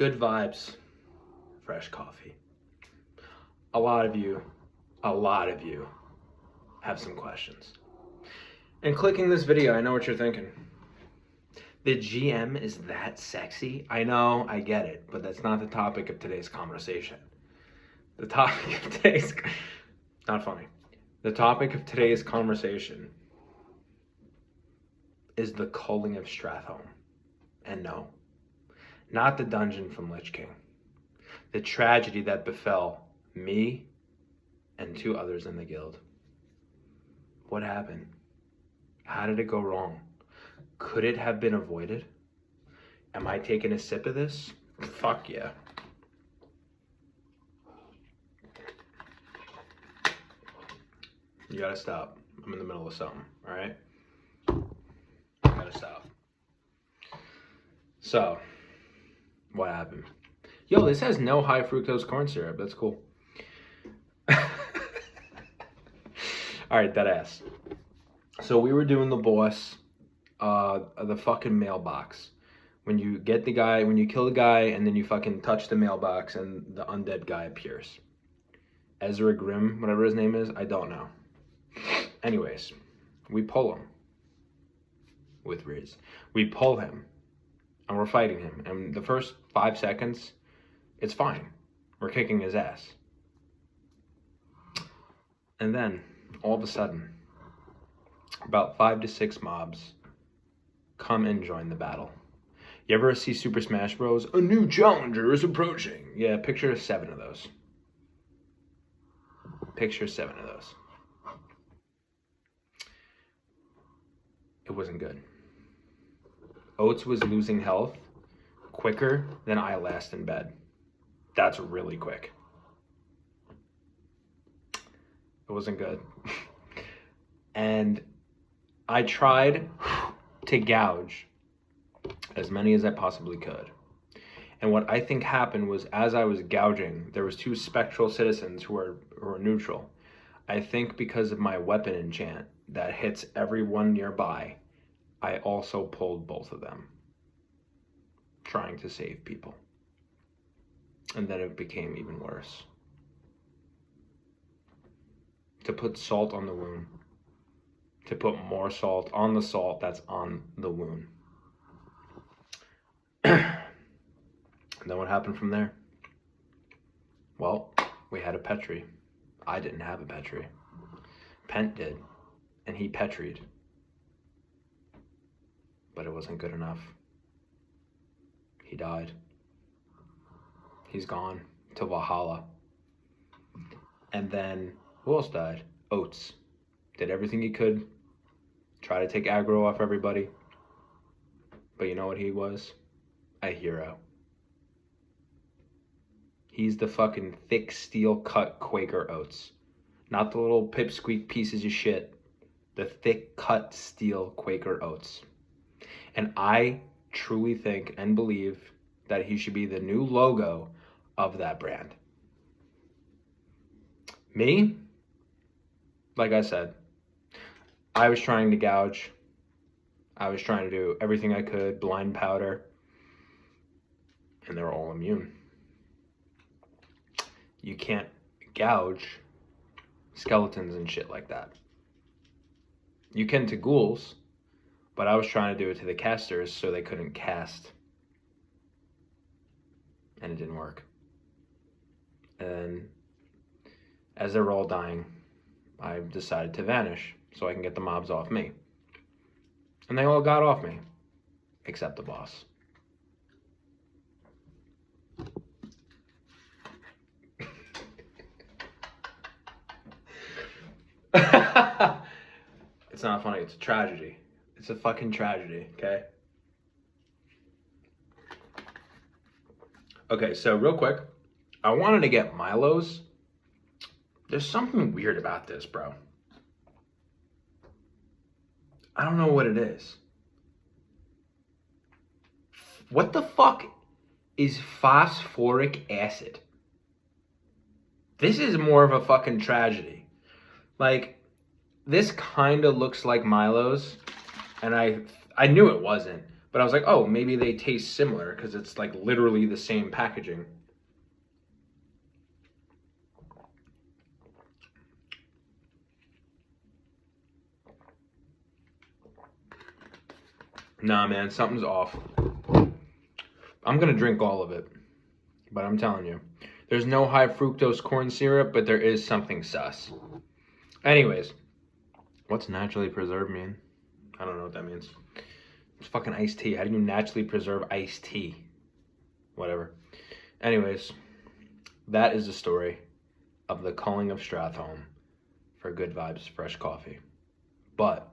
Good vibes, fresh coffee. A lot of you have some questions. And clicking this video, I know what you're thinking. The GM is that sexy? I know, I get it, but that's not the topic of today's conversation. The topic of today's, not funny. The topic of today's conversation is the culling of Strat home. And no, not the dungeon from Lich King. The tragedy that befell me and 2 others in the guild. What happened? How did it go wrong? Could it have been avoided? Am I taking a sip of this? Fuck yeah. You gotta stop. I'm in the middle of something, all right? You gotta stop. So, what happened? Yo, this has no high fructose corn syrup. That's cool. All right, that ass. So we were doing the boss, the fucking mailbox. When you get the guy, when you kill the guy, and then you fucking touch the mailbox, and the undead guy appears. Ezra Grimm, whatever his name is, I don't know. Anyways, we pull him with Riz. We pull him, and we're fighting him. And the first 5 seconds, it's fine. We're kicking his ass. And then, all of a sudden, about 5 to 6 mobs come and join the battle. You ever see Super Smash Bros? A new challenger is approaching. Yeah, picture 7 of those. Picture 7 of those. It wasn't good. Oates was losing health quicker than I last in bed. That's really quick. It wasn't good. And I tried to gouge as many as I possibly could. And what I think happened was, as I was gouging, there was 2 spectral citizens who were neutral. I think because of my weapon enchant that hits everyone nearby, I also pulled both of them, trying to save people. And then it became even worse. To put salt on the wound. To put more salt on the salt that's on the wound. And then what happened from there? Well, we had a Petri. I didn't have a Petri. Pent did, and he Petried. But it wasn't good enough. He died. He's gone to Valhalla. And then, who else died? Oates. Did everything he could. Try to take aggro off everybody. But you know what he was? A hero. He's the fucking thick steel cut Quaker Oats. Not the little pipsqueak pieces of shit. The thick cut steel Quaker Oats. And I truly think and believe that he should be the new logo of that brand. Me, like I said, I was trying to gouge. I was trying to do everything I could, blind powder, and they're all immune. You can't gouge skeletons and shit like that. You can to ghouls, but I was trying to do it to the casters so they couldn't cast. And it didn't work. And as they were all dying, I decided to vanish so I can get the mobs off me. And they all got off me, except the boss. It's not funny, it's a tragedy. It's a fucking tragedy, okay? Okay, so real quick, I wanted to get Milo's. There's something weird about this, bro. I don't know what it is. What the fuck is phosphoric acid? This is more of a fucking tragedy. Like, this kind of looks like Milo's, and I knew it wasn't, But I was like, oh, maybe they taste similar because it's like literally the same packaging. Nah, man, something's off. I'm gonna drink all of it, but I'm telling you, there's no high fructose corn syrup, but there is something sus. Anyways, what's naturally preserved mean? I don't know what that means. It's fucking iced tea. How do you naturally preserve iced tea? Whatever. Anyways, that is the story of the culling of Strathholm for Good Vibes Fresh Coffee. But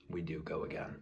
we do go again.